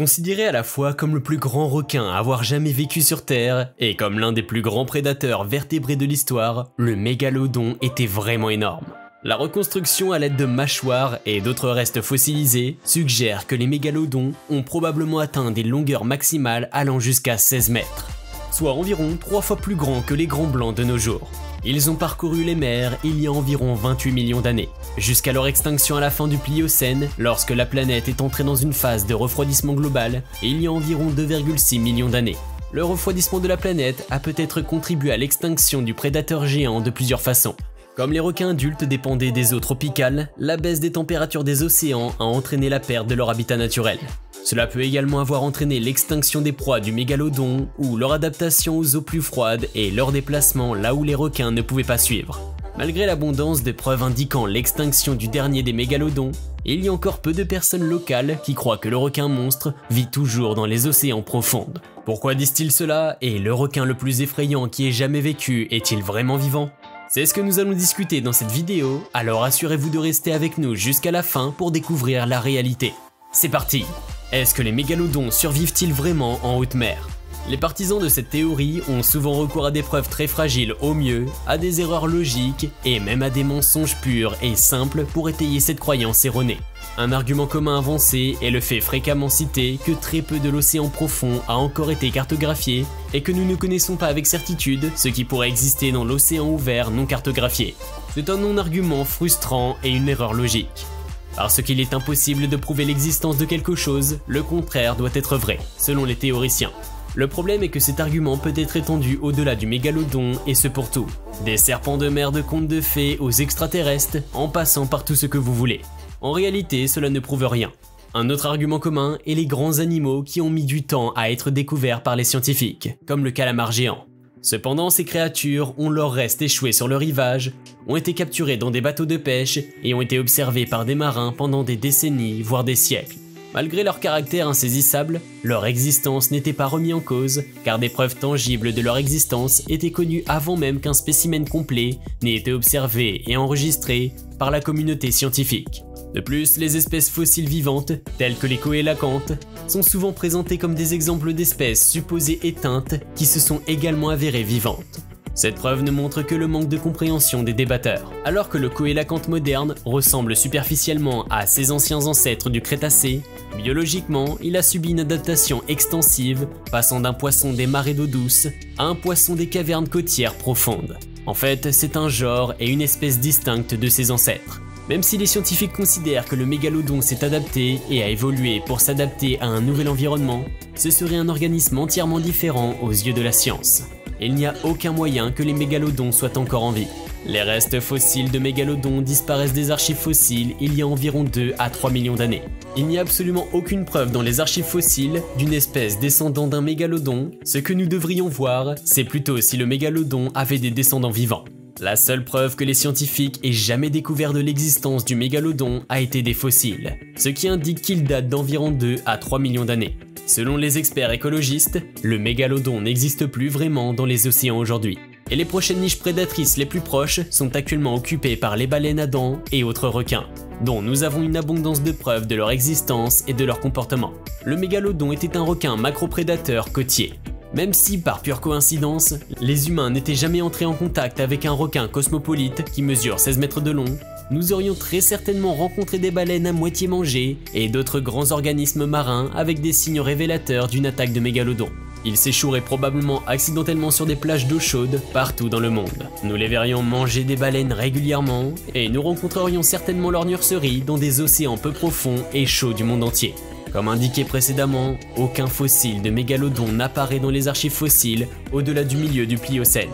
Considéré à la fois comme le plus grand requin à avoir jamais vécu sur Terre et comme l'un des plus grands prédateurs vertébrés de l'histoire, le mégalodon était vraiment énorme. La reconstruction à l'aide de mâchoires et d'autres restes fossilisés suggère que les mégalodons ont probablement atteint des longueurs maximales allant jusqu'à 16 mètres, soit environ 3 fois plus grands que les grands blancs de nos jours. Ils ont parcouru les mers il y a environ 28 millions d'années, jusqu'à leur extinction à la fin du Pliocène, lorsque la planète est entrée dans une phase de refroidissement global il y a environ 2,6 millions d'années. Le refroidissement de la planète a peut-être contribué à l'extinction du prédateur géant de plusieurs façons. Comme les requins adultes dépendaient des eaux tropicales, la baisse des températures des océans a entraîné la perte de leur habitat naturel. Cela peut également avoir entraîné l'extinction des proies du mégalodon ou leur adaptation aux eaux plus froides et leur déplacement là où les requins ne pouvaient pas suivre. Malgré l'abondance de preuves indiquant l'extinction du dernier des mégalodons, il y a encore peu de personnes locales qui croient que le requin monstre vit toujours dans les océans profonds. Pourquoi disent-ils cela et le requin le plus effrayant qui ait jamais vécu est-il vraiment vivant ? C'est ce que nous allons discuter dans cette vidéo, alors assurez-vous de rester avec nous jusqu'à la fin pour découvrir la réalité. C'est parti! Est-ce que les mégalodons survivent-ils vraiment en haute mer? Les partisans de cette théorie ont souvent recours à des preuves très fragiles au mieux, à des erreurs logiques et même à des mensonges purs et simples pour étayer cette croyance erronée. Un argument commun avancé est le fait fréquemment cité que très peu de l'océan profond a encore été cartographié et que nous ne connaissons pas avec certitude ce qui pourrait exister dans l'océan ouvert non cartographié. C'est un non-argument frustrant et une erreur logique. Parce qu'il est impossible de prouver l'existence de quelque chose, le contraire doit être vrai, selon les théoriciens. Le problème est que cet argument peut être étendu au-delà du mégalodon et ce pour tout. Des serpents de mer de contes de fées aux extraterrestres, en passant par tout ce que vous voulez. En réalité, cela ne prouve rien. Un autre argument commun est les grands animaux qui ont mis du temps à être découverts par les scientifiques, comme le calamar géant. Cependant, ces créatures ont leur reste échoué sur le rivage, ont été capturées dans des bateaux de pêche et ont été observées par des marins pendant des décennies, voire des siècles. Malgré leur caractère insaisissable, leur existence n'était pas remise en cause, car des preuves tangibles de leur existence étaient connues avant même qu'un spécimen complet n'ait été observé et enregistré par la communauté scientifique. De plus, les espèces fossiles vivantes, telles que les coélacantes, sont souvent présentées comme des exemples d'espèces supposées éteintes qui se sont également avérées vivantes. Cette preuve ne montre que le manque de compréhension des débatteurs. Alors que le coélacanthe moderne ressemble superficiellement à ses anciens ancêtres du Crétacé, biologiquement, il a subi une adaptation extensive, passant d'un poisson des marais d'eau douce à un poisson des cavernes côtières profondes. En fait, c'est un genre et une espèce distincte de ses ancêtres. Même si les scientifiques considèrent que le mégalodon s'est adapté et a évolué pour s'adapter à un nouvel environnement, ce serait un organisme entièrement différent aux yeux de la science. Il n'y a aucun moyen que les mégalodons soient encore en vie. Les restes fossiles de mégalodons disparaissent des archives fossiles il y a environ 2 à 3 millions d'années. Il n'y a absolument aucune preuve dans les archives fossiles d'une espèce descendant d'un mégalodon. Ce que nous devrions voir, c'est plutôt si le mégalodon avait des descendants vivants. La seule preuve que les scientifiques aient jamais découvert de l'existence du mégalodon a été des fossiles, ce qui indique qu'il date d'environ 2 à 3 millions d'années. Selon les experts écologistes, le mégalodon n'existe plus vraiment dans les océans aujourd'hui. Et les prochaines niches prédatrices les plus proches sont actuellement occupées par les baleines à dents et autres requins, dont nous avons une abondance de preuves de leur existence et de leur comportement. Le mégalodon était un requin macroprédateur côtier. Même si, par pure coïncidence, les humains n'étaient jamais entrés en contact avec un requin cosmopolite qui mesure 16 mètres de long, nous aurions très certainement rencontré des baleines à moitié mangées et d'autres grands organismes marins avec des signes révélateurs d'une attaque de mégalodon. Ils s'échoueraient probablement accidentellement sur des plages d'eau chaude partout dans le monde. Nous les verrions manger des baleines régulièrement et nous rencontrerions certainement leur nurserie dans des océans peu profonds et chauds du monde entier. Comme indiqué précédemment, aucun fossile de mégalodon n'apparaît dans les archives fossiles au-delà du milieu du Pliocène.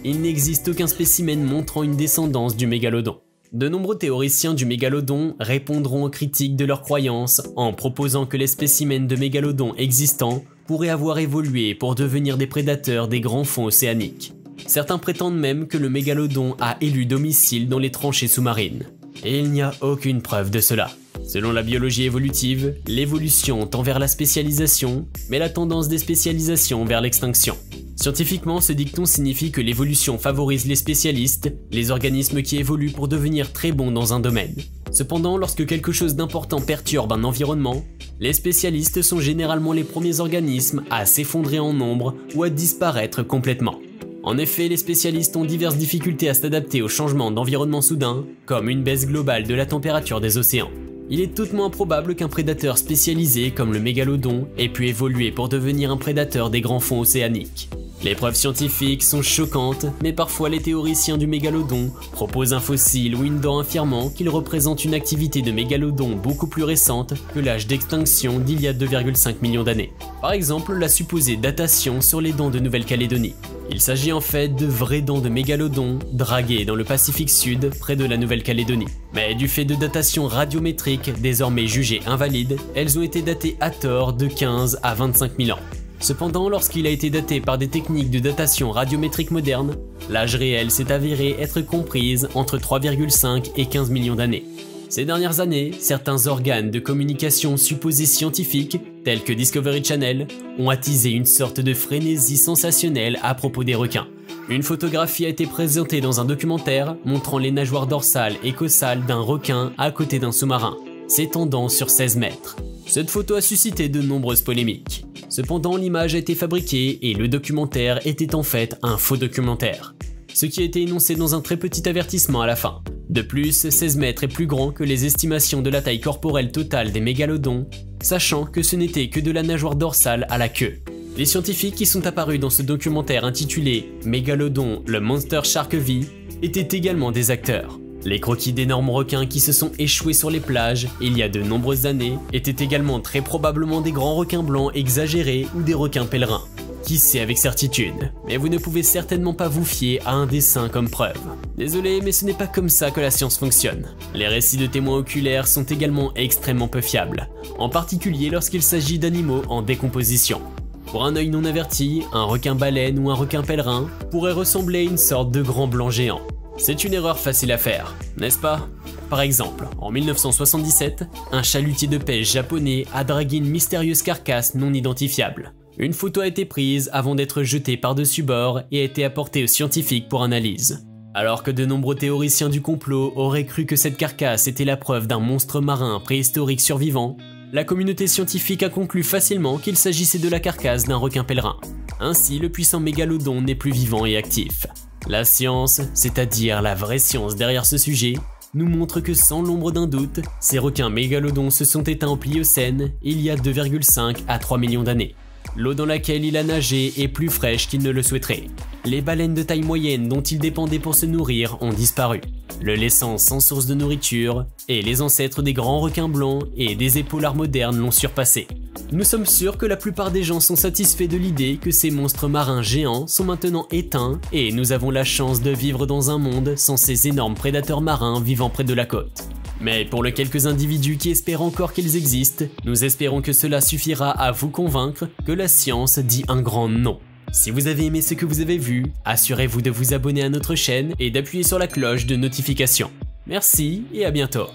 Il n'existe aucun spécimen montrant une descendance du mégalodon. De nombreux théoriciens du mégalodon répondront aux critiques de leurs croyances en proposant que les spécimens de mégalodon existants pourraient avoir évolué pour devenir des prédateurs des grands fonds océaniques. Certains prétendent même que le mégalodon a élu domicile dans les tranchées sous-marines. Et il n'y a aucune preuve de cela. Selon la biologie évolutive, l'évolution tend vers la spécialisation, mais la tendance des spécialisations vers l'extinction. Scientifiquement, ce dicton signifie que l'évolution favorise les spécialistes, les organismes qui évoluent pour devenir très bons dans un domaine. Cependant, lorsque quelque chose d'important perturbe un environnement, les spécialistes sont généralement les premiers organismes à s'effondrer en nombre ou à disparaître complètement. En effet, les spécialistes ont diverses difficultés à s'adapter aux changements d'environnement soudains, comme une baisse globale de la température des océans. Il est hautement improbable qu'un prédateur spécialisé comme le mégalodon ait pu évoluer pour devenir un prédateur des grands fonds océaniques. Les preuves scientifiques sont choquantes, mais parfois les théoriciens du mégalodon proposent un fossile ou une dent affirmant qu'il représente une activité de mégalodon beaucoup plus récente que l'âge d'extinction d'il y a 2,5 millions d'années. Par exemple, la supposée datation sur les dents de Nouvelle-Calédonie. Il s'agit en fait de vraies dents de mégalodon draguées dans le Pacifique Sud près de la Nouvelle-Calédonie. Mais du fait de datations radiométriques désormais jugées invalides, elles ont été datées à tort de 15 à 25 000 ans. Cependant, lorsqu'il a été daté par des techniques de datation radiométrique modernes, l'âge réel s'est avéré être comprise entre 3,5 et 15 millions d'années. Ces dernières années, certains organes de communication supposés scientifiques, tels que Discovery Channel, ont attisé une sorte de frénésie sensationnelle à propos des requins. Une photographie a été présentée dans un documentaire montrant les nageoires dorsales et causales d'un requin à côté d'un sous-marin, s'étendant sur 16 mètres. Cette photo a suscité de nombreuses polémiques. Cependant, l'image a été fabriquée et le documentaire était en fait un faux documentaire, ce qui a été énoncé dans un très petit avertissement à la fin. De plus, 16 mètres est plus grand que les estimations de la taille corporelle totale des mégalodons, sachant que ce n'était que de la nageoire dorsale à la queue. Les scientifiques qui sont apparus dans ce documentaire intitulé « Mégalodon, le Monster Shark Vit » étaient également des acteurs. Les croquis d'énormes requins qui se sont échoués sur les plages il y a de nombreuses années étaient également très probablement des grands requins blancs exagérés ou des requins pèlerins. Qui sait avec certitude, mais vous ne pouvez certainement pas vous fier à un dessin comme preuve. Désolé, mais ce n'est pas comme ça que la science fonctionne. Les récits de témoins oculaires sont également extrêmement peu fiables, en particulier lorsqu'il s'agit d'animaux en décomposition. Pour un œil non averti, un requin-baleine ou un requin pèlerin pourrait ressembler à une sorte de grand blanc géant. C'est une erreur facile à faire, n'est-ce pas? Par exemple, en 1977, un chalutier de pêche japonais a dragué une mystérieuse carcasse non identifiable. Une photo a été prise avant d'être jetée par-dessus bord et a été apportée aux scientifiques pour analyse. Alors que de nombreux théoriciens du complot auraient cru que cette carcasse était la preuve d'un monstre marin préhistorique survivant, la communauté scientifique a conclu facilement qu'il s'agissait de la carcasse d'un requin pèlerin. Ainsi, le puissant mégalodon n'est plus vivant et actif. La science, c'est-à-dire la vraie science derrière ce sujet, nous montre que sans l'ombre d'un doute, ces requins mégalodons se sont éteints au Pliocène il y a 2,5 à 3 millions d'années. L'eau dans laquelle il a nagé est plus fraîche qu'il ne le souhaiterait. Les baleines de taille moyenne dont il dépendait pour se nourrir ont disparu, le laissant sans source de nourriture, et les ancêtres des grands requins blancs et des épaulards modernes l'ont surpassé. Nous sommes sûrs que la plupart des gens sont satisfaits de l'idée que ces monstres marins géants sont maintenant éteints et nous avons la chance de vivre dans un monde sans ces énormes prédateurs marins vivant près de la côte. Mais pour les quelques individus qui espèrent encore qu'ils existent, nous espérons que cela suffira à vous convaincre que la science dit un grand non. Si vous avez aimé ce que vous avez vu, assurez-vous de vous abonner à notre chaîne et d'appuyer sur la cloche de notification. Merci et à bientôt.